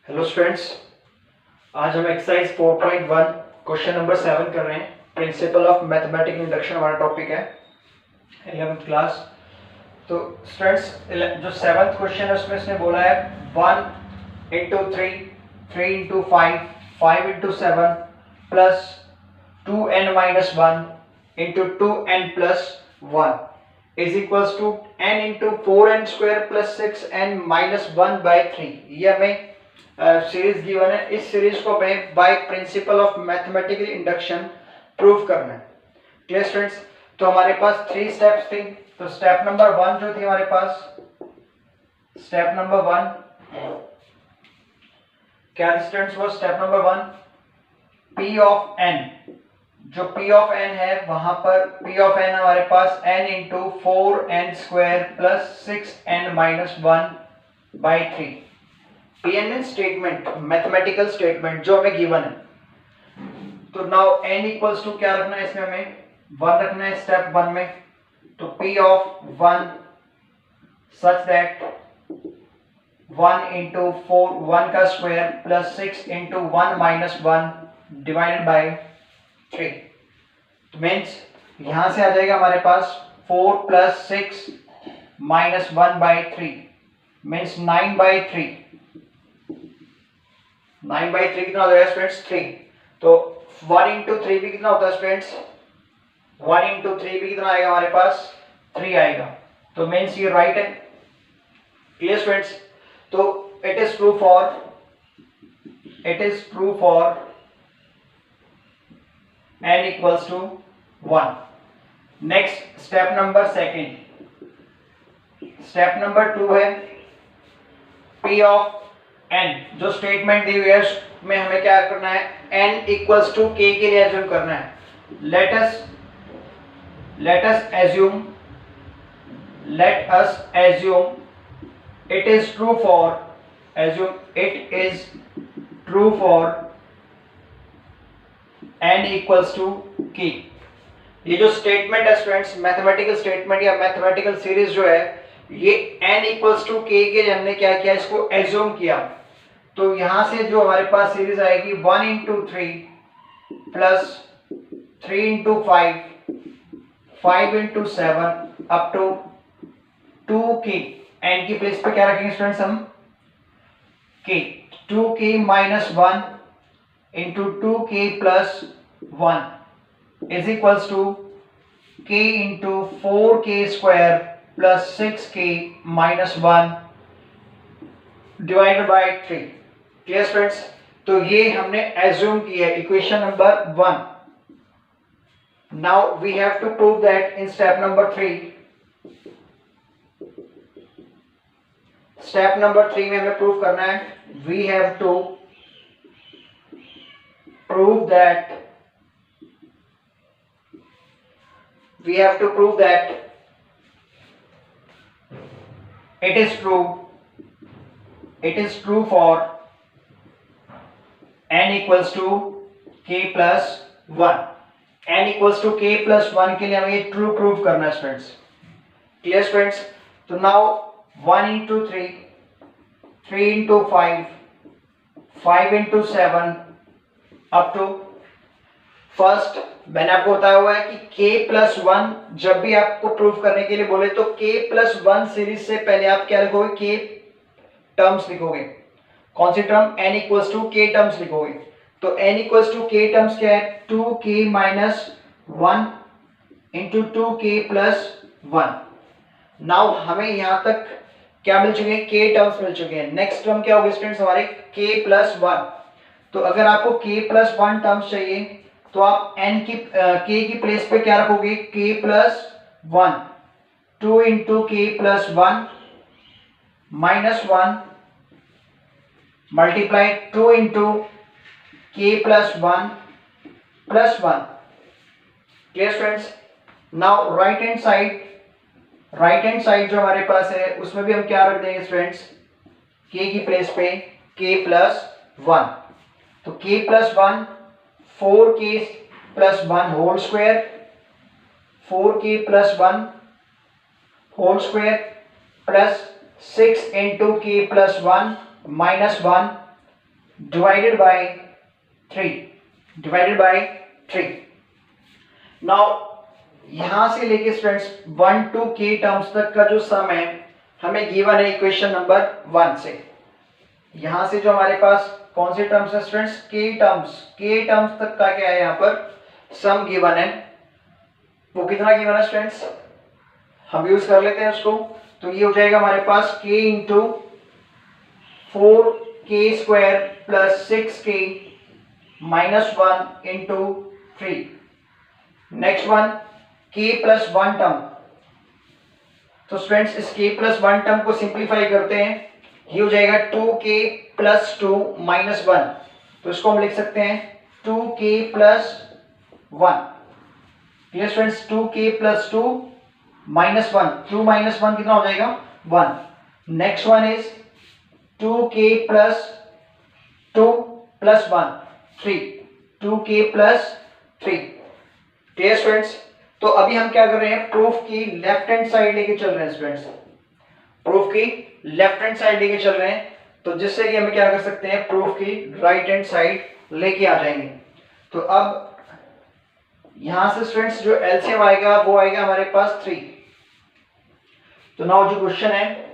Hello students, आज हम exercise 4.1 question number 7 कर रहे हैं। प्रिंसिपल ऑफ मैथमेटिकल इंडक्शन हमारा टॉपिक है 11th क्लास। तो स्टूडेंट्स, जो 7th क्वेश्चन है उसमें इसने बोला है 1 into 3, 3 into 5, 5 into 7 plus 2n minus 1 into 2n plus 1 is equals to n into 4n square plus 6n minus 1 by 3। ये हमें सीरीज गिवन है। इस सीरीज को हमें by principle of mathematical induction prove करना है। Clear students? तो हमारे पास 3 स्टेप्स थे। तो स्टेप नंबर 1 जो थी हमारे पास, स्टेप नंबर 1 क्या स्टूडेंट्स वो step number 1 P of n। जो P ऑफ n है वहां पर P ऑफ n हमारे पास n into 4n square plus 6n minus 1 by 3। PN statement, mathematical statement जो हमें गिवन है। तो नाउ n इक्वल्स टू क्या रखना है, इसमें हमें 1 रखना है स्टेप 1 में। तो P of 1 such that 1 into 4 1 का square plus 6 into 1 minus 1 divided by 3। तो मीन्स यहां से आ जाएगा हमारे पास 4 plus 6 minus 1 by 3 means 9 by 3। 9 by 3 कितना हो जाएगा स्टूडेंट्स? 3। तो 1 इंटू 3 भी कितना होता है स्टूडेंट्स? 1 इंटू 3 भी कितना आएगा हमारे पास? 3 आएगा। तो मीन्स ये राइट है। Clear students? तो it is true for n equals to 1। Next step number 2, step number 2 है P ऑफ n। जो स्टेटमेंट दी हुई है उसमें हमें क्या करना है, n इक्वल्स टू k के लिए एज्यूम करना है। Let us assume it is true for n equals to k। ये जो स्टेटमेंट है स्टूडेंट्स, मैथमेटिकल स्टेटमेंट या मैथमेटिकल सीरीज जो है, ये n इक्वल्स टू k के लिए हमने क्या किया, इसको एज्यूम किया। तो यहां से जो हमारे पास सीरीज आएगी 1 into 3 plus 3 into 5, 5 into 7 up to 2k। n की प्लेस पे क्या रखेंगे स्टूडेंट्स हम? k। 2k minus 1 into 2k plus 1 is equals to k into 4k square plus 6k minus 1 divided by 3। Clear students? तो ये हमने assume किया है equation number 1। Now we have to prove that in step number 3। Step number 3 में हमें prove करना है, we have to prove that it is true for n equals to k plus 1। n equals to k plus 1 के लिए हमें ये true prove करना है स्टूडेंट्स। Clear students? तो now 1 into 3, 3 into 5, 5 into 7 up to, first मैंने आपको बताया हुआ है कि k प्लस 1 जब भी आपको प्रूफ करने के लिए बोले तो k प्लस 1 सीरीज से पहले आप क्या लिखोगे? k टर्म्स लिखोगे। कौन सी term? n equals to k terms लिखोगे। तो n equals to k terms क्या है? 2k minus 1 into 2k plus 1। Now हमें यहां तक क्या मिल चुके हैं? k टर्म्स मिल चुके हैं। नेक्स्ट टर्म क्या होगी स्टूडेंट्स हमारे? k plus 1। तो अगर आपको k प्लस 1 टर्म्स चाहिए तो आप n की k की प्लेस पे क्या रखोगे? k plus 1। 2 into k plus 1 minus 1 multiply 2 into k plus 1 plus 1। Clear students? Now right hand side जो हमारे पास है उसमें भी हम क्या रख देंगे स्टूडेंट्स? k की प्लेस पे k प्लस 1। तो k plus 1 4k plus 1 whole square, 4k plus 1 whole square plus 6 into k plus 1 minus 1 divided by 3 now यहां से लेके स्टूडेंट्स 1 to k टर्म्स तक का जो सम है हमें गिवन है इक्वेशन नंबर 1 से। यहां से जो हमारे पास कौन से टर्म्स है स्टूडेंट्स, k टर्म्स तक का क्या है यहाँ पर सम गिवन है। वो कितना गिवन है स्टूडेंट्स, हम यूज कर लेते हैं उसको। तो ये हो जाएगा हमारे पास k into 4k² plus 6k minus 1 into 3। Next one k plus 1 term. तो स्टूडेंट्स इस k प्लस 1 टर्म को सिंप्लीफाई करते हैं, ये हो जाएगा 2k प्लस 2 माइनस 1। तो इसको हम लिख सकते हैं 2k plus 1। Clear students, 2k plus 2 minus 1, 2 minus 1 कितना हो जाएगा 1। Next one is 2k plus 2 plus 1 3, 2k plus 3। Clear students, तो अभी हम क्या कर रहे हैं, प्रूफ की लेफ्ट हैंड साइड लेके चल रहे हैं स्टूडेंट्स, प्रूफ की लेफ्ट हैंड साइड लेके चल रहे हैं। तो जिससे कि हम क्या कर सकते हैं, प्रूफ की राइट हैंड साइड लेके आ जाएंगे। तो अब यहां से स्टूडेंट्स जो एलसीएम आएगा वो आएगा हमारे पास 3। तो नाउ जो क्वेश्चन है,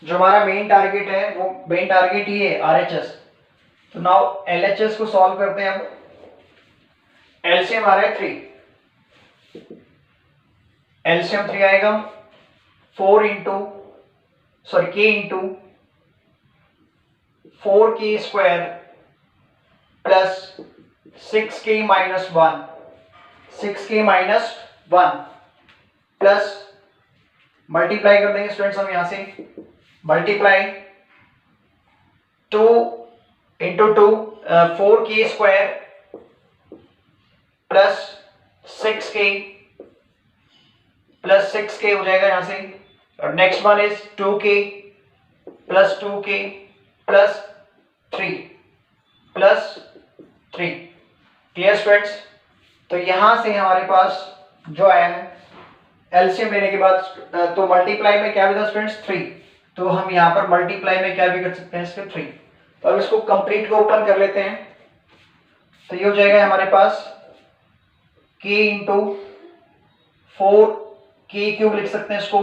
जो हमारा मेन टारगेट है वो मेन टारगेट ही है आरएचएस। तो नाउ एलएचएस को सॉल्व करते हैं। अब एलसीएम आ रहा है 3, एलसीएम 3 आएगा 4 into k into 4k² plus 6k minus 1, 6k minus 1 plus multiply कर देंगे स्टूडेंट्स हम यहां से, multiply 2 into 2 4k² plus 6k हो जाएगा यहां से। और next one is 2k plus 2k plus 3 plus 3। Clear students, तो यहां से हमारे पास जो आया है एलसीएम लेने के बाद, तो मल्टीप्लाई में क्या भी था स्टूडेंट्स 3, तो हम यहां पर मल्टीप्लाई में क्या भी कर सकते हैं इसके 3। तो अब इसको कंप्लीट को ओपन कर लेते हैं। तो ये हो जाएगा हमारे पास k इंटू 4k³ लिख सकते हैं इसको,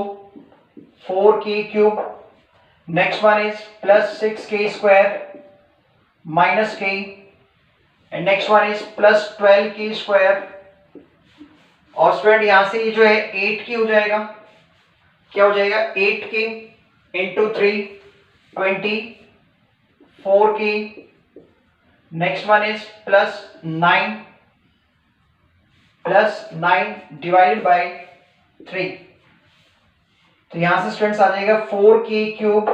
4k³। Next one is plus 6k² minus k, and next one is plus 12k²। और स्टूडेंट यहां से ये जो है 8k हो जाएगा, क्या हो जाएगा 8k into 3 24k। Next one is plus 9 divided by 3। तो यहां से स्टूडेंट्स आ जाएगा 4k³।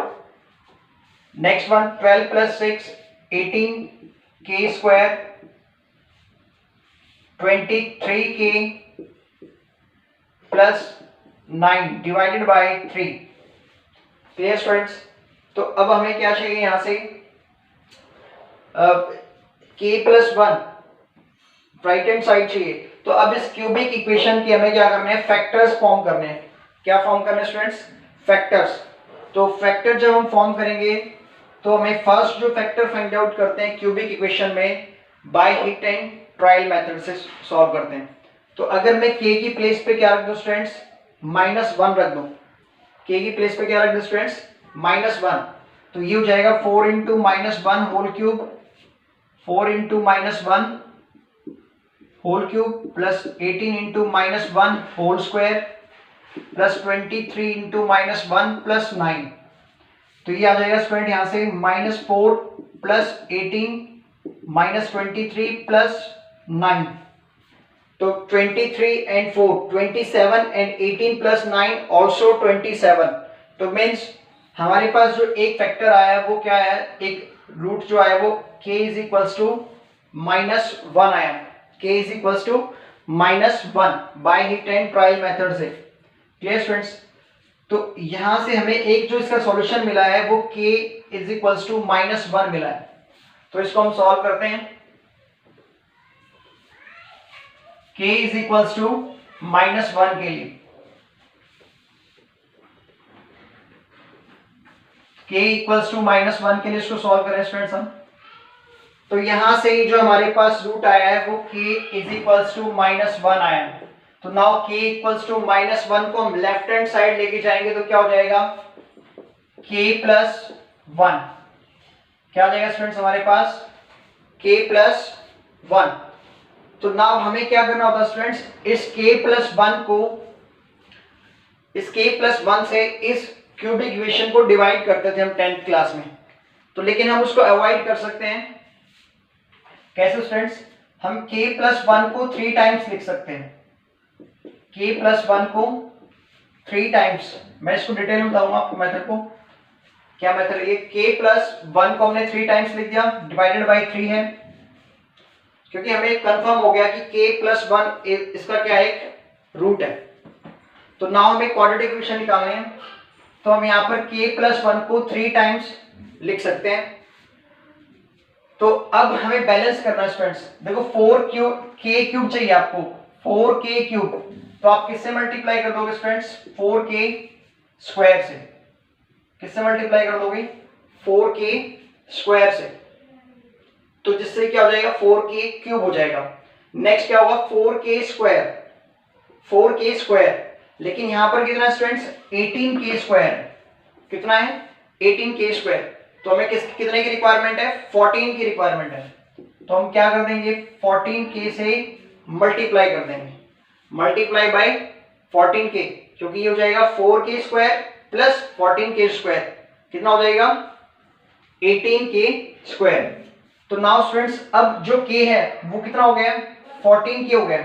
Next one 12 plus 6 18k² 23k plus 9 divided by 3। Clear students, तो अब हमें क्या चाहिए यहां से, k plus 1 right hand side चाहिए। तो अब इस क्यूबिक इक्वेशन की हमें क्या करना है, फैक्टर्स फॉर्म करने हैं। क्या फॉर्म करने हैं स्टूडेंट्स, फैक्टर्स। तो फैक्टर जब हम फॉर्म करेंगे तो हमें फर्स्ट जो फैक्टर फाइंड आउट करते हैं क्यूबिक इक्वेशन में by hit and trial method से सॉल्व करते हैं। तो अगर मैं k की प्लेस पे क्या रख दूं स्टूडेंट्स, -1 रख दूं, k की प्लेस पे क्या रख दूं स्टूडेंट्स -1। तो ये हो जाएगा 4 into -1 whole cube, 4 into -1 whole cube plus 18 into -1 whole square plus 23 into -1 plus 9। तो ये आ जाएगा स्टूडेंट यहां से -4 प्लस 18 -23 प्लस 9। तो 23 and 4 27 and 18 प्लस 9 ऑल्सो 27। तो मीन्स हमारे पास जो एक फैक्टर आया वो क्या है, एक रूट जो आया वो k इज इक्वल्स टू -1 आया, k is equals to -1 by hit and trial method से। क्लियर स्टूडेंट्स, तो यहां से हमें एक जो इसका सॉल्यूशन मिला है वो k इज इक्वल्स टू -1 मिला है। तो इसको हम सॉल्व करते हैं। k इज इक्वल्स टू -1 के लिए k इक्वल्स टू -1 के लिए इसको सॉल्व करें स्टूडेंट्स हम। तो यहां से जो हमारे पास रूट आया है वो k इज इक्वल्स टू -1 आया है। तो नाउ k इक्वल्स टू -1 को हम लेफ्ट हैंड साइड लेके जाएंगे तो क्या हो जाएगा, k प्लस 1। क्या हो जाएगा स्टूडेंट्स हमारे पास, k प्लस 1। तो नाउ हमें क्या करना होता है स्टूडेंट्स, इस k प्लस 1 को, इस k प्लस 1 से इस क्यूबिक इक्वेशन को डिवाइड करते थे हम 10th क्लास में। तो लेकिन हम उसको अवॉइड कर सकते हैं। कैसे स्टूडेंट्स, हम k प्लस 1 को 3 टाइम्स लिख सकते हैं। k प्लस 1 को 3 टाइम्स, मैं इसको डिटेल में बताऊंगा आपको मेथड को। क्या मेथड है, k प्लस 1 को हमने 3 टाइम्स लिख दिया, डिवाइडेड बाई 3 है, क्योंकि हमें कंफर्म हो गया कि k प्लस 1 इसका क्या है, एक रूट है। तो नाउ हमें क्वाड्रेटिक इक्वेशन निकालनी है, तो हम यहाँ पर k प्लस 1 को 3 टाइम्स लिख सकते हैं। तो अब हमें बैलेंस करना है स्टूडेंट्स। देखो 4 क्यूब k क्यूब चाहिए आपको, 4k क्यूब, तो आप किससे मल्टीप्लाई कर दोगे स्टूडेंट्स, 4k स्क्वायर से। किससे मल्टीप्लाई कर दोगे, 4k स्क्वायर से। तो जिससे क्या हो जाएगा, 4k क्यूब हो जाएगा। नेक्स्ट क्या होगा, 4k स्क्वायर, 4k स्क्वायर। लेकिन यहां पर कितना स्टूडेंट्स, 18k स्क्वायर है। कितना है, 18k स्क्वायर। तो हमें कितने की रिक्वायरमेंट है, 14 की रिक्वायरमेंट है। तो हम क्या कर देंगे, 14k से मल्टीप्लाई कर देंगे, मल्टीप्लाई बाय 14k, क्योंकि ये हो जाएगा 4k square plus 14k square, कितना हो जाएगा, 18k स्क्वायर। तो नाउ स्टूडेंट्स अब जो k है वो कितना हो गया, 14k हो गया।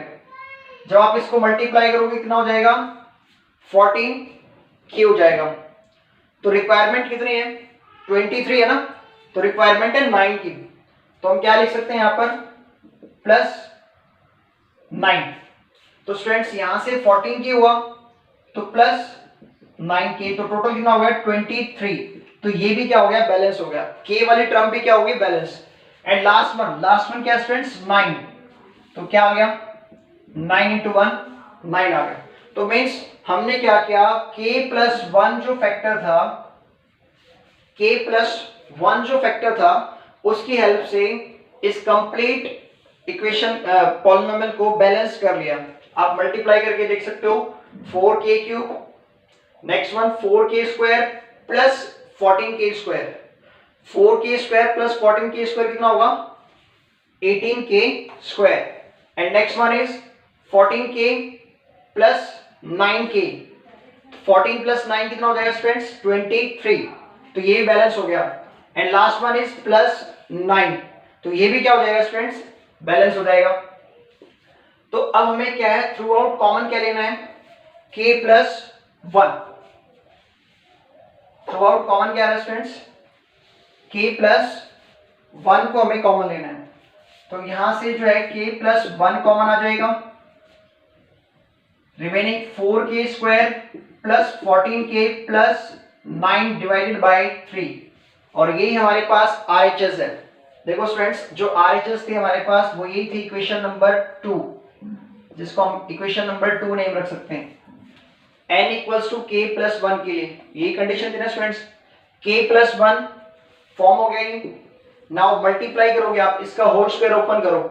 जब आप इसको मल्टीप्लाई करोगे कितना हो जाएगा, 14k हो जाएगा। तो रिक्वायरमेंट कितनी है, 23 है ना, तो रिक्वायरमेंट है 9 की। तो हम क्या लिख सकते हैं यहाँ पर, प्लस 9। तो स्टूडेंट्स यहां से 14k हुआ तो प्लस 9k, तो टोटल कितना हो गया, 23। तो ये भी क्या हो गया, बैलेंस हो गया। k वाली टर्म भी क्या होगी, बैलेंस। एंड लास्ट वन क्या स्टूडेंट्स, 9। तो क्या हो गया, 9 इंटू 1 9 आ गया। तो मीन्स हमने क्या किया, k प्लस 1 जो फैक्टर था, k प्लस 1 जो फैक्टर था उसकी हेल्प से इस कंप्लीट इक्वेशन पॉलिनोमियल को बैलेंस कर लिया। आप मल्टीप्लाई करके देख सकते हो, 4k cube, next one 4k square plus 14k square. 4k square plus 14k square कितना होगा, 18k square. And next one is 14k plus 9k, 14 plus 9 कितना हो जाएगा स्टूडेंट्स, 23। तो ये भी बैलेंस हो गया। And last one is plus 9, तो ये भी क्या हो जाएगा स्टूडेंट्स, बैलेंस हो जाएगा। तो अब हमें क्या है, थ्रू आउट कॉमन क्या लेना है, k plus 1। Through out common क्या है स्टूडेंट्स, k प्लस 1 को हमें कॉमन लेना है। तो यहां से जो है k प्लस 1 कॉमन आ जाएगा, remaining 4k square plus 14k plus 9 divided by 3, और यही हमारे पास RHS है। देखो स्टूडेंट्स जो RHS थी हमारे पास वो यही थी, इक्वेशन नंबर 2, जिसको हम इक्वेशन नंबर 2 नेम रख सकते हैं। n equals to k plus 1 के लिए यही कंडीशन थी ना स्टूडेंट्स, k प्लस 1 फॉर्म हो गया ये। नाउ मल्टीप्लाई करोगे आप, इसका होल स्क्वायर ओपन करो,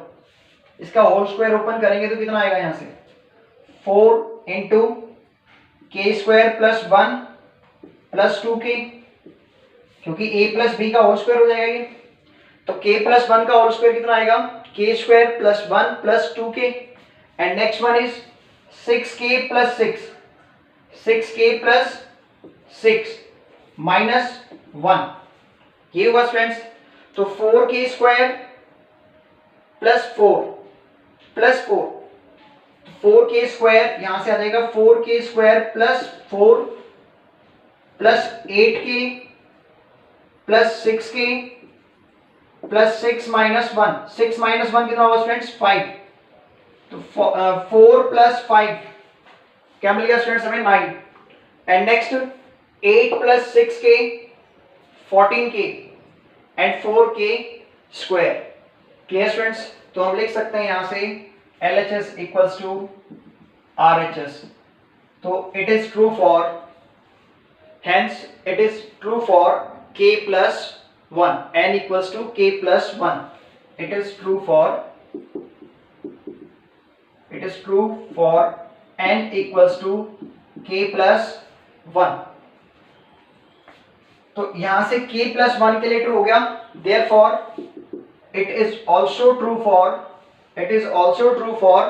इसका होल स्क्वायर ओपन करेंगे तो कितना आएगा, यहां से 4 into k square plus 1 plus 2k, क्योंकि a प्लस b का होल स्क्वायर हो जाएगा ये। तो k प्लस 1 का होल स्क्वायर कितना आएगा, k square plus 1 plus 2k। And next one is 6k plus 6, 6k plus 6 minus 1, ये हुआ स्टूडेंट्स। तो 4k square plus 4 plus 4, 4k square यहां से आ जाएगा 4k square plus 4 plus 8k plus 6k plus 6 minus 1, 6 minus 1 कितना होगा students, 5। तो 4 plus 5 क्या मिल गया स्टूडेंट्स हमें, 9। And next 8 plus 6k 14k and 4k square. Clear students, तो हम लिख सकते हैं यहां से LHS इक्वल्स टू RHS। तो it is true for, hence it is true for k plus 1, n equals to k plus 1. It is true for n equals to k plus 1. तो यहां से k plus 1 के लिए true हो गया. Therefore it is also true for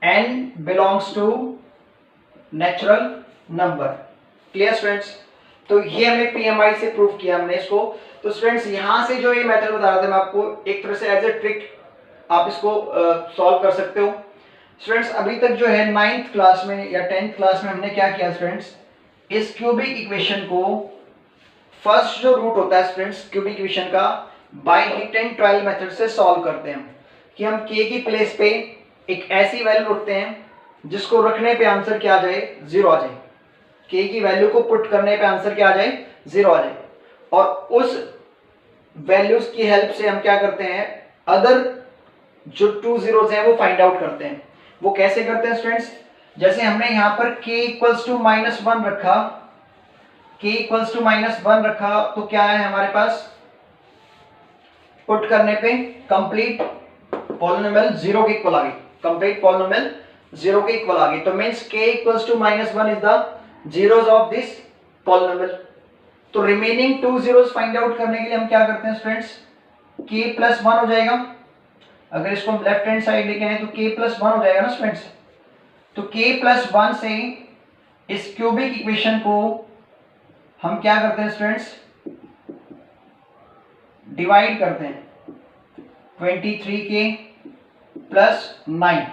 n belongs to natural number. Clear students? तो ये हमें PMI से प्रूव किया हमने इसको. तो स्टूडेंट्स यहां से जो ये मेथड बता रहा था मैं आपको, एक तरह से एज ए ट्रिक आप इसको सॉल्व कर सकते हो. स्टूडेंट्स अभी तक जो है 9th क्लास में या 10th क्लास में हमने क्या किया स्टूडेंट्स, इस क्यूबिक इक्वेशन को फर्स्ट जो रूट होता है स्टूडेंट्स क्यूबिक इक्वेशन का, by heat and trial method से सॉल्व करते हैं. कि हम k की प्लेस पे एक ऐसी वैल्यू रखते हैं जिसको रखने पे आंसर क्या आ जाए, 0 आ जाए. k की वैल्यू को पुट करने पे आंसर क्या आ जाए, 0 आ जाए. और उस वैल्यूज की हेल्प से हम क्या करते हैं, अदर जो 2 zeros हैं वो फाइंड आउट करते हैं. वो कैसे करते हैं स्टूडेंट्स, जैसे हमने यहाँ पर k इक्वल्स टू -1 रखा, तो क्या है हमारे पास, पुट करने पे कंप्लीट पॉलिनोमियल 0 के इक्वल आ गई. तो means k equals to -1 is the zeros of this polynomial. तो रिमेनिंग 2 zeros फाइंड आउट करने के लिए हम क्या करते हैं स्टूडेंट्स, k प्लस 1 हो जाएगा. अगर इसको हम लेफ्ट हैंड साइड लेके आए तो k प्लस 1 हो जाएगा ना स्टूडेंट्स. तो k प्लस 1 से इस क्यूबिक इक्वेशन को हम क्या करते हैं स्टूडेंट्स, डिवाइड करते हैं. 23k plus 9.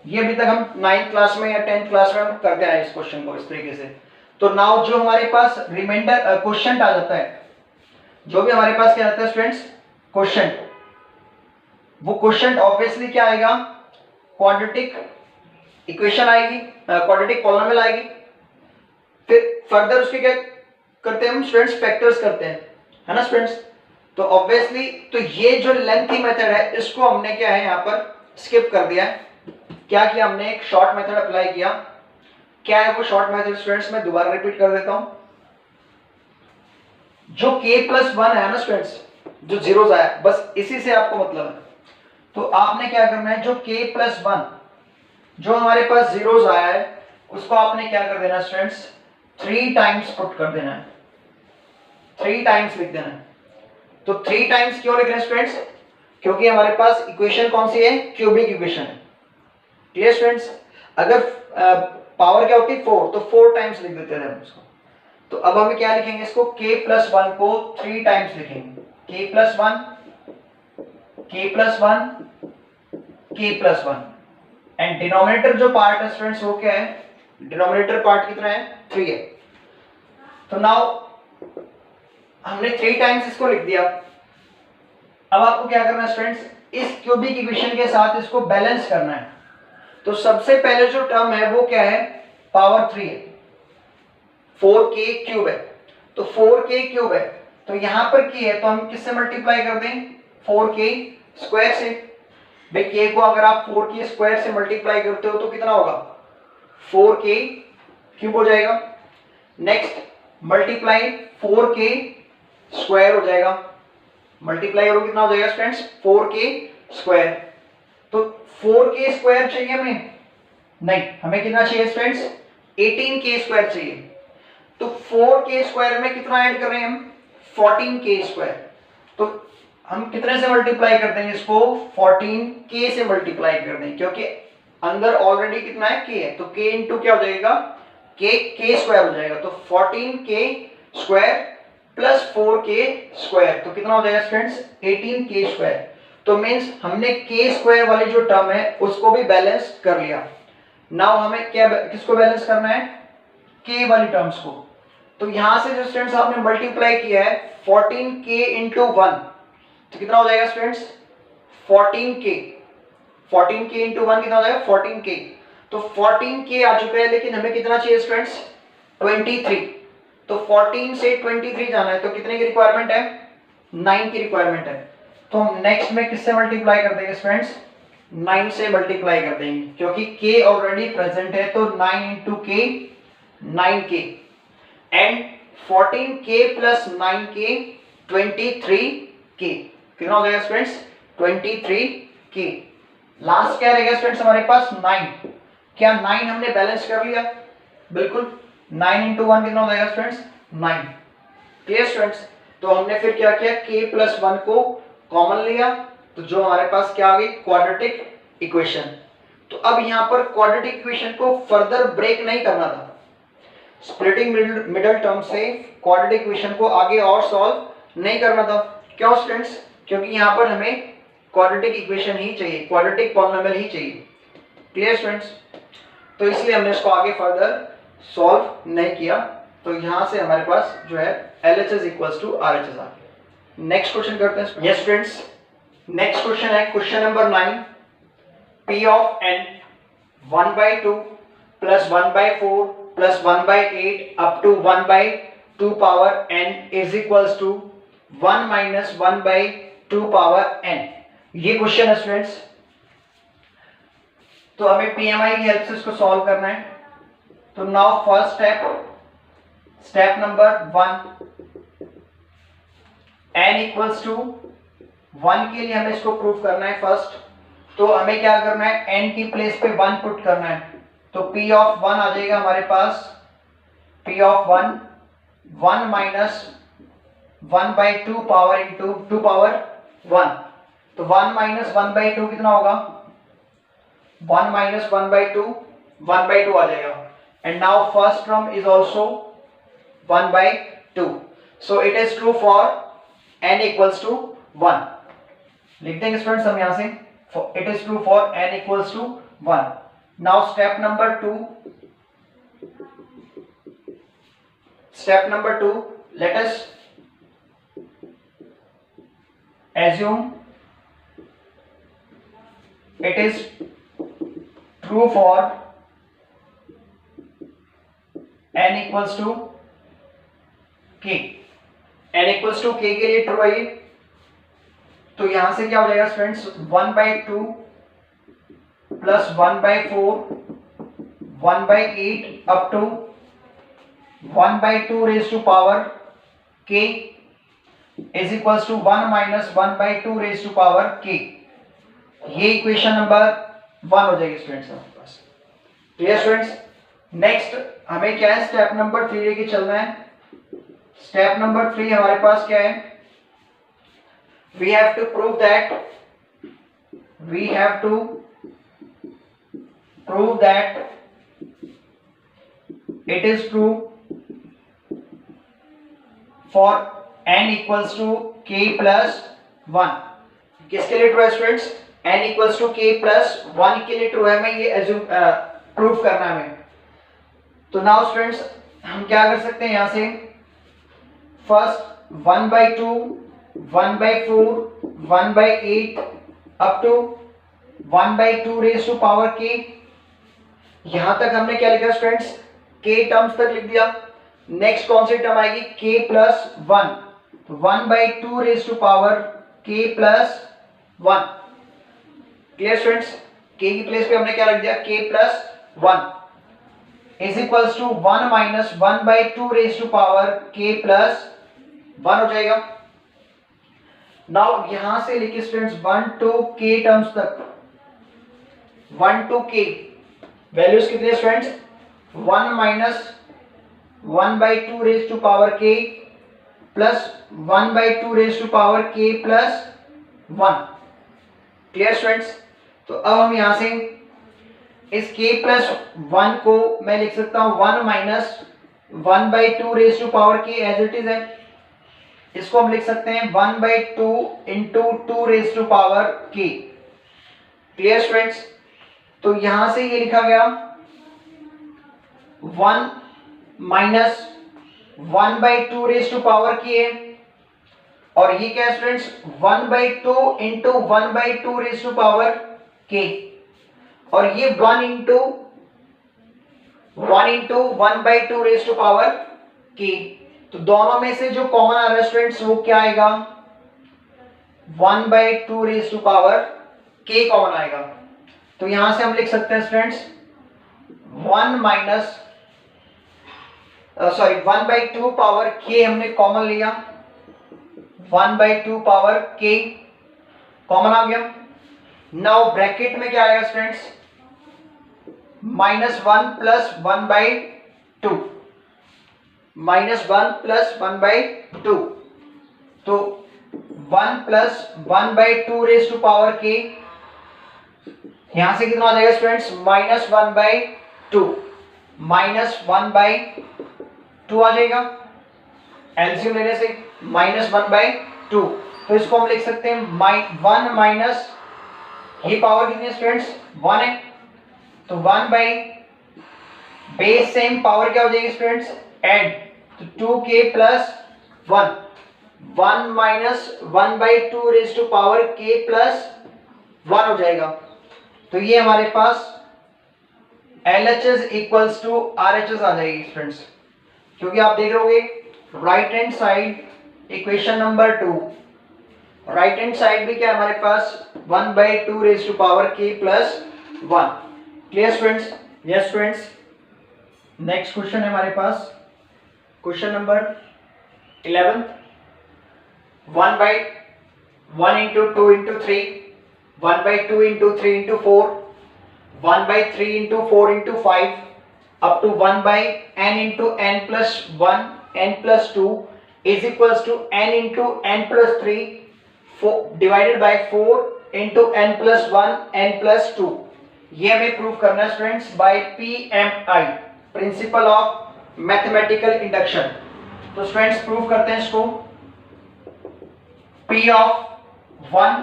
ये अभी तक हम 9th क्लास में या 10th क्लास में हम करते आए इस क्वेश्चन को इस तरीके से. तो नाउ जो हमारे पास रिमाइंडर क्वेश्चन आ जाता है, जो भी हमारे पास क्या आता है स्टूडेंट्स क्वेश्चन, वो क्वेश्चन ऑब्वियसली क्या आएगा, क्वाड्रेटिक इक्वेशन आएगी, क्वाड्रेटिक पॉलिनोमियल आएगी. फिर फर्दर उसके क्या करते हैं हम स्टूडेंट्स, फैक्टर्स करते हैं, है ना स्टूडेंट्स. तो ऑब्वियसली तो ये जो लेंथी मेथड है इसको हमने क्या है यहाँ पर स्किप कर दिया है. क्या किया हमने, एक शॉर्ट मेथड अप्लाई किया. क्या है वो शॉर्ट मेथड स्टूडेंट्स, मैं दोबारा रिपीट कर देता हूं. जो k प्लस 1 है ना स्टूडेंट्स, जो जीरोस आया, बस इसी से आपको मतलब है. तो आपने क्या करना है, जो k प्लस 1 जो हमारे पास जीरोस आया है उसको आपने क्या कर देना स्टूडेंट्स, 3 टाइम्स पुट कर देना है, 3 टाइम्स लिख देना है. तो 3 टाइम्स क्यों लिख रहे हैं स्टूडेंट्स, क्योंकि हमारे पास इक्वेशन कौन सी है, क्यूबिक इक्वेशन है. Clear students? अगर पावर क्या होती है 4, तो 4 टाइम्स लिख देते हैं हम इसको. तो अब हमें क्या लिखेंगे इसको, k प्लस 1 को 3 टाइम्स लिखेंगे. k plus 1, k plus 1, k plus 1. And denominator जो पार्ट है स्टूडेंट्स वो क्या है, डिनोमिनेटर पार्ट कितना है, 3 है. तो नाउ हमने 3 टाइम्स इसको लिख दिया. अब आपको क्या करना है स्टूडेंट्स, इस क्यूबिक इक्वेशन के साथ इसको बैलेंस करना है. तो सबसे पहले जो टर्म है वो क्या है, पावर 3 है, 4k क्यूब है. तो 4k क्यूब है, तो यहां पर k है तो हम किससे मल्टीप्लाई कर दें, 4k स्क्वायर से. भाई k को अगर आप 4k स्क्वायर से मल्टीप्लाई करते हो तो कितना होगा, 4k क्यूब हो जाएगा. नेक्स्ट मल्टीप्लाई 4k स्क्वायर हो जाएगा, मल्टीप्लाई करो कितना हो जाएगा स्टूडेंट्स, 4k स्क्वायर. तो 4k स्क्वायर चाहिए हमें, नहीं हमें कितना चाहिए स्टूडेंट्स, 18k स्क्वायर चाहिए. तो 4k स्क्वायर में कितना ऐड कर रहे हैं हम, 14k स्क्वायर. तो हम कितने से मल्टीप्लाई कर देंगे इसको, 14k से मल्टीप्लाई कर देंगे, क्योंकि अंदर ऑलरेडी कितना है, k है. तो k इंटू क्या हो जाएगा, k स्क्वायर हो जाएगा. तो 14k square plus 4k square, तो कितना हो जाएगा स्टूडेंट्स, 18k स्क्वायर. तो मींस हमने k स्क्वायर वाली जो टर्म है उसको भी बैलेंस कर लिया. नाउ हमें क्या किसको बैलेंस करना है, k वाली टर्म्स को. तो यहां से जो स्टूडेंट्स आपने मल्टीप्लाई किया है 14k इंटू 1, तो कितना हो जाएगा स्टूडेंट्स, 14k. 14k इंटू 1 कितना हो जाएगा, 14k. तो 14k आ चुका है, लेकिन हमें कितना चाहिए स्टूडेंट्स, 23. तो 14 से 23 जाना है, तो कितने की रिक्वायरमेंट है, 9 की रिक्वायरमेंट है. तो हम नेक्स्ट में किससे मल्टीप्लाई कर देंगे स्टूडेंट्स, 9 से मल्टीप्लाई कर देंगे क्योंकि k ऑलरेडी प्रेजेंट है, तो 9 इंटू के 9k and 14k plus 9k 23k। कितना हो जाएगा स्टूडेंट्स? 23k। लास्ट क्या रहेगा स्टूडेंट्स हमारे पास? 9। क्या 9 हमने बैलेंस कर लिया? बिल्कुल। 9 इंटू 1 कितना हो जाएगा स्टूडेंट्स? 9। Clear students? तो हमने फिर क्या किया, k प्लस 1 को कॉमन लिया, तो जो हमारे पास क्या आ गई? Quadratic equation. तो अब यहाँ पर क्वाड्रेटिक इक्वेशन को फर्दर ब्रेक नहीं करना था, स्प्लिटिंग मिडल टर्म से क्वाड्रेटिक इक्वेशन को आगे और सॉल्व नहीं करना था। क्यों स्टूडेंट्स? क्योंकि यहाँ पर हमें क्वाड्रेटिक इक्वेशन ही चाहिए, क्वाड्रेटिक पॉलिनोमियल ही चाहिए। Clear students? तो इसलिए हमने इसको आगे फर्दर सॉल्व नहीं किया। तो यहाँ से हमारे पास जो है LHS इक्वल्स टू RHS आ गया। नेक्स्ट क्वेश्चन करते हैं। यस स्टूडेंट्स, नेक्स्ट क्वेश्चन है question number 9। P of n 1/2 plus 1/4 plus 1/8 up to 1/2 power n is equals to 1 minus 1/2 power n। ये क्वेश्चन है स्टूडेंट्स। तो हमें PMI की हेल्प से इसको सॉल्व करना है। तो now first step number 1, n equals to 1 के लिए हमें इसको प्रूव करना है फर्स्ट। तो हमें क्या करना है, n की प्लेस पे 1 पुट करना है। तो P ऑफ 1 आ जाएगा हमारे पास, P of 1 minus 1/2 power into 2 power 1। तो 1 माइनस 1/2 कितना होगा? 1 माइनस 1/2 1/2 आ जाएगा। And now first term is also 1/2। So it is true for n equals to 1। लिख देंगे स्टूडेंट्स हम यहां से, it is true for n equals to 1। Now step number 2, let us assume it is true for n equals to k। n equals to k के लिए true है ये। तो यहां से क्या हो जाएगा students? 1/2 plus 1/4 1/8 up to 1/2 raise to power k is equals to 1 minus 1/2 raise to power k। ये इक्वेशन नंबर 1 हो जाएगी स्टूडेंट्स हमारे पास। Clear students? नेक्स्ट हमें क्या है, स्टेप नंबर 3 लेके चलना है। स्टेप नंबर 3 हमारे पास क्या है? we have to prove that it is true for n equals to k plus 1। किसके लिए ट्रू है students? n equals to k plus 1 के लिए ट्रू है। मैं ये एज्यूम प्रूफ करना है हमें। तो नाउ स्टूडेंट्स हम क्या कर सकते हैं, यहां से first 1/2 1/4 1/8 up to 1/2 raise to power k। यहां तक हमने क्या लिखा स्टूडेंट्स? k टर्म्स तक लिख दिया। नेक्स्ट कौन सी टर्म आएगी? k plus 1। तो 1/2 raise to power k plus 1। Clear students? k की प्लेस पे हमने क्या रख दिया? k plus 1 is equals to 1 minus 1/2 raise to power k plus 1 हो जाएगा। नाउ यहां से लिखिए स्टूडेंट्स 1 to k टर्म्स तक, 1 to k वैल्यूज कितने students? 1 minus 1/2 raise to power k plus 1/2 raise to power k plus 1। Clear students? तो अब हम यहां से इस k प्लस 1 को मैं लिख सकता हूं 1 minus 1/2 raise to power k as it is है। इसको हम लिख सकते हैं 1/2 into 2 raise to power k। Clear students? तो यहां से ये लिखा गया 1 minus 1/2 raise to power k है, और ये क्या है students? 1/2 into 1/2 raise to power k, और ये 1 into 1/2 raise to power k। तो दोनों में से जो कॉमन आ रहा है स्टूडेंट्स वो क्या आएगा? 1/2 raise to power k common आएगा। तो यहां से हम लिख सकते हैं स्टूडेंट्स 1/2 पावर k हमने कॉमन लिया, 1/2 पावर k कॉमन आ गया। नाउ ब्रैकेट में क्या आएगा स्टूडेंट्स, -1 प्लस 1/2, -1 प्लस 1/2, तो 1 plus 1/2 raise to power k, यहां से कितना आ जाएगा स्टूडेंट्स, -1/2, -1/2 आ जाएगा एलसीएम लेने से, -1/2। तो इसको हम लिख सकते हैं 1 माइनस, ये पावर कितनी है स्टूडेंट्स, 1 है, तो 1 बाई बेस सेम पावर क्या हो जाएगी स्टूडेंट्स, एड, तो 2k plus 1, 1 minus 1/2 raise to power k plus 1 हो जाएगा। तो ये हमारे पास LHS इक्वल्स टू RHS आ जाएगी स्टूडेंट्स, क्योंकि आप देख रहे हो right hand side equation number 2, right hand side भी क्या है हमारे पास 1/2 raise to power k plus 1। Clear students? Yes students. Next question है हमारे पास question number 11, 1/1 into 2 into 3, 1/2 into 3 into 4, 1/3 into 4 into 5 up to 1/n into n plus 1 n plus 2 is equals to n into n plus 3 divided by 4 into n plus 1 n plus 2। ये हमें prove करना है students by PMI, principle of mathematical induction. तो students prove करते हैं इसको। P of 1,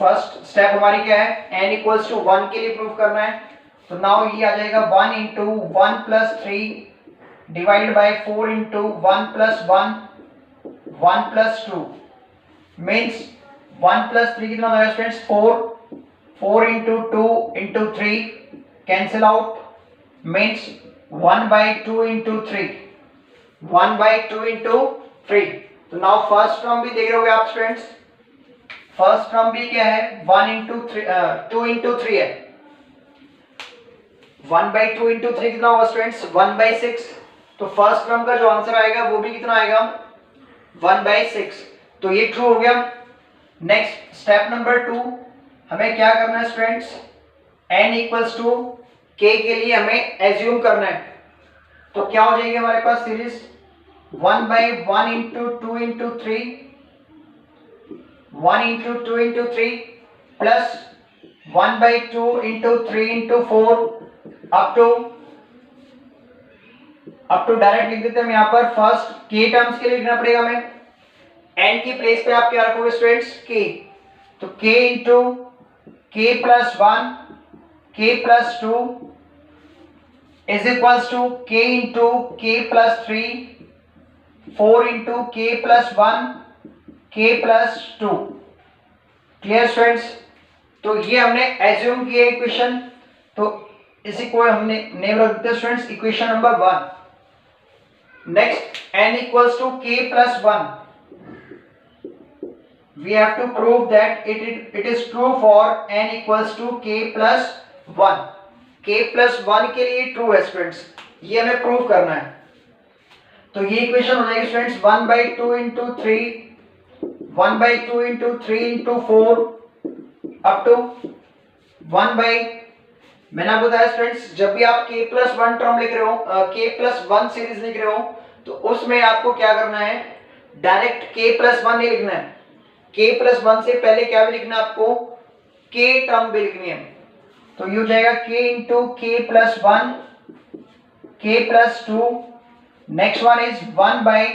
first step हमारी क्या है, n इक्वल्स टू 1 के लिए प्रूव करना है, तो नाउ ये आ जाएगा 1 into 1 plus 3 divide by 4 into 1 plus 1 1 plus 2 means 1 plus 3 कितना होगा students, 4, 4 into 2 into 3 cancel out means 1/2 into 3, 1/2 into 3। तो नाउ फर्स्ट टर्म भी देख रहे हो आप स्टूडेंट्स, फर्स्ट टर्म भी क्या है 1 इंटू 2 इंटू 3 है, 1/2 इंटू 3 कितना होगा स्टूडेंट्स, 1/6। तो फर्स्ट टर्म का जो आंसर आएगा वो भी कितना आएगा, 1/6। तो ये ट्रू हो गया। नेक्स्ट स्टेप नंबर 2, हमें क्या करना है students, n equals to k के लिए हमें एज्यूम करना है, तो क्या हो जाएगी हमारे पास series 1/1 into 2 into 3, 1 into 2 into 3 plus 1/2 into 3 into 4 up to direct लिख देते हैं हम यहाँ पर। फर्स्ट k टर्म्स के लिए लिखना पड़ेगा हमें, n की प्लेस पे आप क्या रखोगे स्टूडेंट्स, k, तो k into k plus 1 k plus 2 is equals to k into k plus 3, 4 into k plus 1 k plus 2। Clear students? तो ये हमने एज्यूम किया इक्वेशन, तो इसी को हमने नेम रख दिया students equation number 1। Next n equals to k plus 1, we have to prove that it is true for n equals to k plus 1, k plus 1 के लिए ट्रू है स्टूडेंट्स, ये हमें प्रूव करना है। तो ये इक्वेशन हो जाएगी students 1/2 into 3, 1/2 into 3 into 4 up to 1/, मैंने आपको बताया स्टूडेंट्स जब भी आप k प्लस 1 टर्म लिख रहे हो, k प्लस 1 सीरीज लिख रहे हो, तो उसमें आपको क्या करना है, डायरेक्ट k प्लस 1 नहीं लिखना है, k प्लस 1 से पहले क्या भी लिखना है आपको, k टर्म भी लिखनी है। तो ये हो जाएगा k into k plus 1 k plus 2, next one is 1 by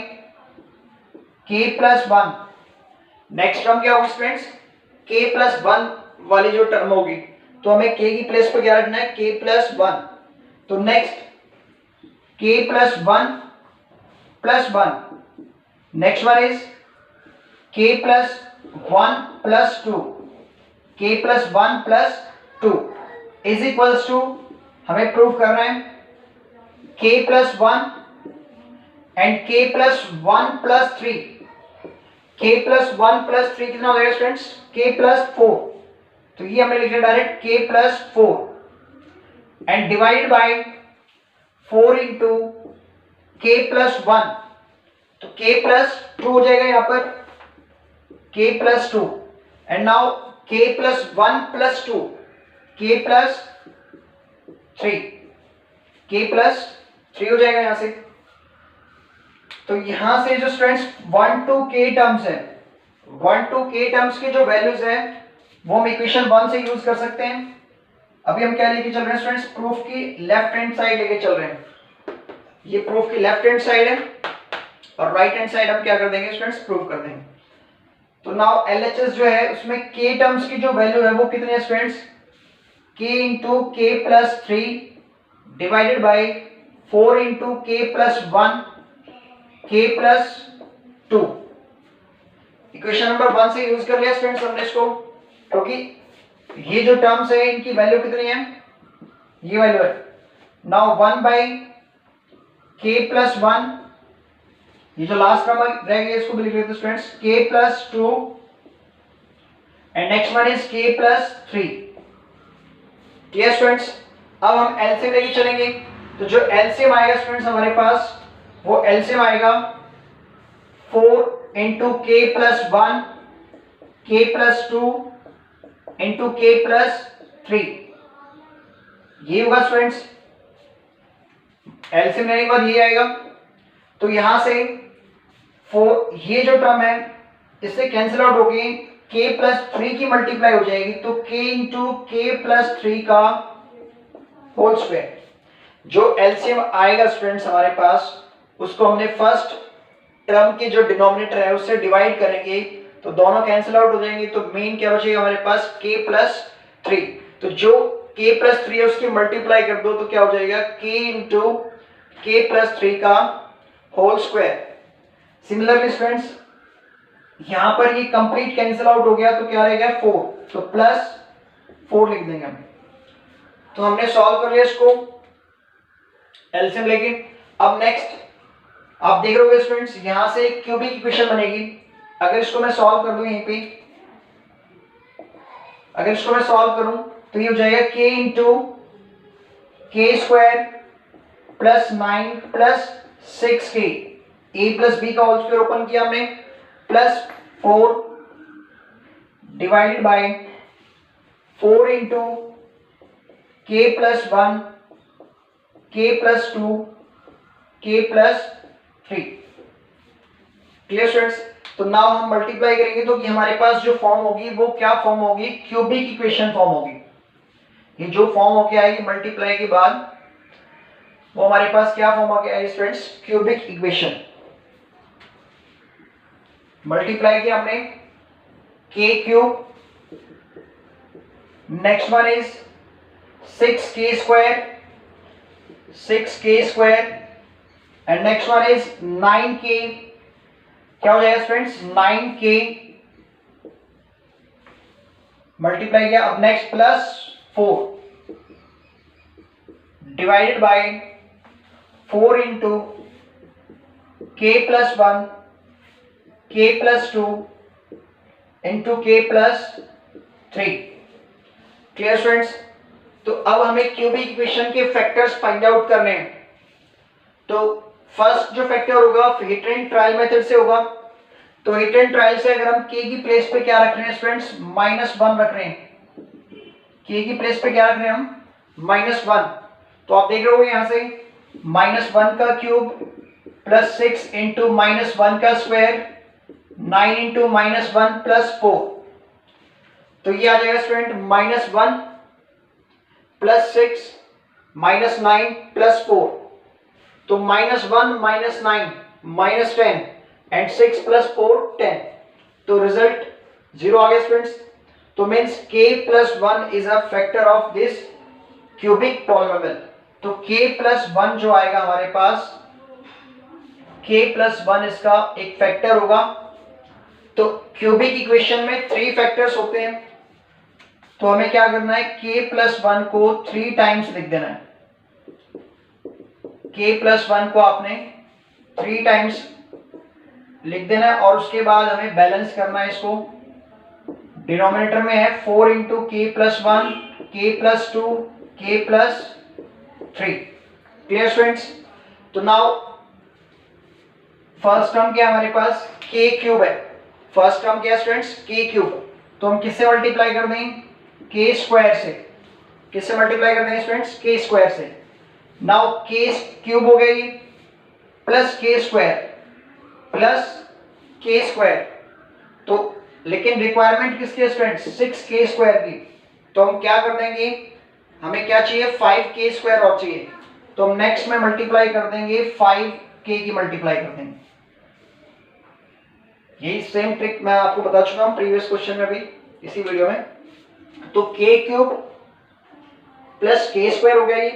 k plus 1। Next term क्या होगी स्टूडेंट्स, k प्लस 1 वाली जो टर्म होगी, तो हमें k की प्लेस पर क्या रखना है, k प्लस 1। तो next k plus 1 plus 1, next one is k plus 1 plus 2, k plus 1 plus 2 is equals to, हमें प्रूव करना है k plus 1 and k plus 1 plus 3, k plus 1 plus 3 कितना हो जाएगा स्टूडेंट्स, k प्लस 4, तो ये हमने लिख दिया direct k plus 4 and divide by 4 into k plus 1, तो k प्लस 2 हो जाएगा यहाँ पर, k plus 2 and now k plus 1 plus 2, k plus 3, k plus 3 हो जाएगा यहां से। तो यहां से जो स्टूडेंट्स 1 to k टर्म्स है, 1 to k टर्म्स की जो वैल्यूज है वो हम इक्वेशन 1 से यूज कर सकते हैं। अभी हम क्या लेके चल रहे हैं स्टूडेंट्स, प्रूफ की लेफ्ट हैंड साइड लेके चल रहे हैं। ये प्रूफ की लेफ्ट हैंड साइड है और राइट हैंड साइड हम क्या कर देंगे स्टूडेंट्स, प्रूफ कर देंगे। तो नाउ LHS जो है उसमें k टर्म्स की जो वैल्यू है वो कितनी है students, k into k plus 3 divided by 4 into k plus 1 k plus 2। Equation number 1 से यूज कर लिया स्टूडेंट्स हमने इसको, क्योंकि ये जो टर्म्स है इनकी वैल्यू कितनी है, ये वैल्यू है। नाउ 1 बाई k प्लस 1, ये जो लास्ट टर्म रह गया इसको भी लिख लेते हैं students, k plus 2 and next one is k plus 3। Clear students? अब हम एलसीएम लेके चलेंगे, तो जो एलसीएम आएगा स्टूडेंट्स हमारे पास, वो एलसीएम आएगा 4 into k plus 1 k plus 2 into k plus 3, ये होगा स्टूडेंट्स। एलसीएम लेने के बाद ये आएगा, तो यहां से 4, ये जो टर्म है इससे कैंसिल आउट होगी, k प्लस 3 की मल्टीप्लाई हो जाएगी, तो k इंटू k प्लस 3 का होल स्क्वायर। जो एलसीएम आएगा स्टूडेंट्स हमारे पास, उसको हमने फर्स्ट टर्म के जो डिनोमिनेटर है उससे डिवाइड करेंगे, तो दोनों कैंसिल आउट हो जाएंगे, तो मेन क्या बचेगा हमारे पास, k प्लस 3। तो जो k प्लस 3 है उसकी मल्टीप्लाई कर दो तो क्या हो जाएगा, k इंटू k प्लस 3 का होल स्क्वायर। सिमिलरली स्टूडेंट्स यहां पर ये कंप्लीट कैंसिल आउट हो गया, तो क्या रहेगा 4, तो प्लस 4 लिख देंगे हम। तो हमने सॉल्व कर लिया इसको एलसीएम लेके। अब नेक्स्ट आप देख रहे हो स्टूडेंट्स, यहां से एक क्यूबिक इक्वेशन बनेगी। अगर इसको मैं सॉल्व कर दूं यहीं पे, अगर इसको मैं सॉल्व करूं तो ये हो जाएगा k into k square plus 9 plus 6k, a plus b का होल स्क्वायर ओपन किया हमने, plus 4 divided by 4 into k plus 1 k plus 2 k plus 3। Clear students? तो नाउ हम मल्टीप्लाई करेंगे तो कि हमारे पास जो फॉर्म होगी वो क्या फॉर्म होगी, क्यूबिक इक्वेशन फॉर्म होगी। ये जो फॉर्म होके आएगी मल्टीप्लाई के बाद, वो हमारे पास क्या फॉर्म होके आएगी स्टूडेंट्स, क्यूबिक इक्वेशन। मल्टीप्लाई किया हमने k cube, next one is 6k square and next one is 9k, क्या हो जाएगा स्टूडेंट्स, 9k मल्टीप्लाई किया। अब next plus 4 divided by 4 into k plus 1 k plus 2 into k plus 3। Clear students? तो अब हमें क्यूबिक इक्वेशन के factors find out करने हैं। तो फर्स्ट जो फैक्टर होगा हिट एंड ट्रायल मेथड से होगा। तो हिट एंड ट्रायल से अगर हम k की प्लेस पे क्या रख रहे हैं स्टूडेंट्स, -1 रख रहे हैं। k की प्लेस पे क्या रख रहे हैं हम, -1। तो आप देख रहे हो यहां से -1 का क्यूब प्लस 6 इंटू -1 का स्क्वायर 9 इंटू -1 प्लस 4। तो ये आ जाएगा स्टूडेंट -1 प्लस 6 -9 प्लस 4। तो -1 -9 -10 एंड 6 प्लस 4 10। तो रिजल्ट 0 आ गया स्टूडेंट्स। तो means k plus 1 is a factor of this cubic polynomial. तो k प्लस 1 जो आएगा हमारे पास, k प्लस 1 इसका एक फैक्टर होगा। तो क्यूबिक इक्वेशन में 3 फैक्टर्स होते हैं, तो हमें क्या करना है, k प्लस 1 को 3 टाइम्स लिख देना है। k प्लस 1 को आपने 3 टाइम्स लिख देना है और उसके बाद हमें बैलेंस करना है इसको डिनोमिनेटर में है 4 इंटू के प्लस 1 के प्लस 2 के प्लस 3। Clear students? तो नाउ फर्स्ट टर्म क्या है हमारे पास, के क्यूब है। फर्स्ट टर्म क्या है स्टूडेंट्स, के क्यूब। तो हम किससे मल्टीप्लाई कर देंगे, के स्क्वायर से। किससे मल्टीप्लाई कर देंगे स्टूडेंट्स, के स्क्वायर से। नाउ के क्यूब हो गया ये, प्लस के स्क्वायर प्लस के स्क्वायर। तो लेकिन रिक्वायरमेंट किसकी है स्टूडेंट्स, 6 के स्क्वायर की। तो हम क्या कर देंगे, हमें क्या चाहिए, 5 के स्क्वायर और चाहिए। तो हम नेक्स्ट में मल्टीप्लाई कर देंगे 5 के की मल्टीप्लाई कर देंगे। यही सेम ट्रिक मैं आपको बता चुका हूं प्रीवियस क्वेश्चन में भी, इसी वीडियो में। तो के क्यूब प्लस के स्क्वायर हो गया ये।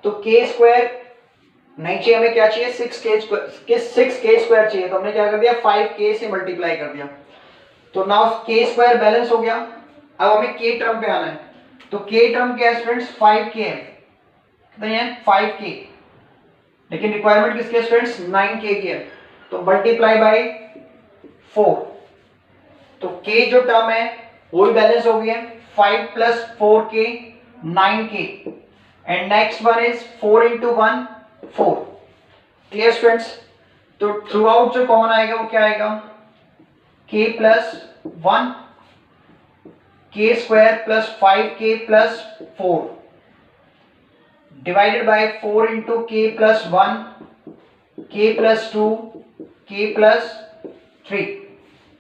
तो के स्क्वायर नहीं चाहिए, हमें क्या चाहिए, 6 के स्क्वायर चाहिए। तो हमने क्या कर दिया, 5 के से मल्टीप्लाई कर दिया। तो नाउ के स्क्वायर बैलेंस हो गया। अब हमें के टर्म पे आना है। तो के टर्म क्या है स्टूडेंट्स, 5 के है। कितने हैं, 5 के। लेकिन रिक्वायरमेंट किसके स्टूडेंट्स, 9 के की है। तो मल्टीप्लाई बाय 4। तो के जो टर्म है वो भी बैलेंस हो गया। 5 प्लस 4 के 9 के। And next one is 4 into 1 4। Clear students? तो थ्रू आउट जो कॉमन आएगा वो क्या आएगा, के प्लस 1 के स्क्वायर प्लस 5 के प्लस 4 डिवाइडेड बाय 4 इंटू के प्लस 1 के प्लस 2 के प्लस 3।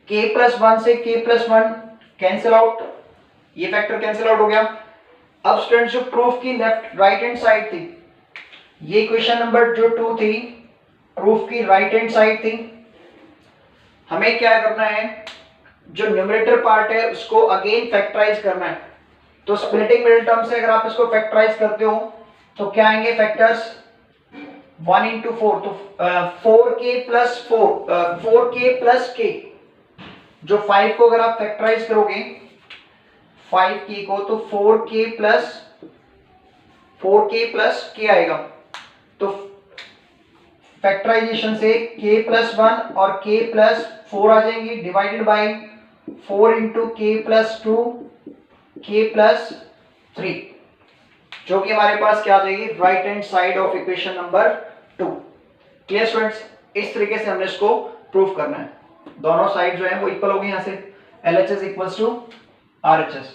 के प्लस 1 से के प्लस 1 कैंसिल आउट, ये फैक्टर कैंसिल आउट हो गया। अब स्टूडेंट्स जो प्रूफ की लेफ्ट राइट हैंड साइड थी, ये इक्वेशन नंबर जो 2 थी, प्रूफ की राइट हैंड साइड थी। हमें क्या करना है, जो न्यूमरेटर पार्ट है उसको अगेन फैक्टराइज करना है। तो स्प्लिटिंग मिडिल टर्म से अगर आप इसको फैक्टराइज करते हो तो क्या आएंगे फैक्टर्स, 1 इंटू 4। तो 4 के प्लस 4 के प्लस के, जो 5 को अगर आप फैक्टराइज करोगे 5 के को, तो 4 के प्लस के आएगा। तो फैक्टराइजेशन से k प्लस 1 और k प्लस 4 आ जाएंगे, डिवाइडेड बाय 4 इंटू के प्लस 2 के प्लस 3, जो कि हमारे पास क्या आ जाएगी, right hand side of equation number 2। Clear students? इस तरीके से हमने इसको प्रूव करना है। दोनों साइड जो है वो इक्वल होगी, यहां से LHS इक्वल्स टू RHS।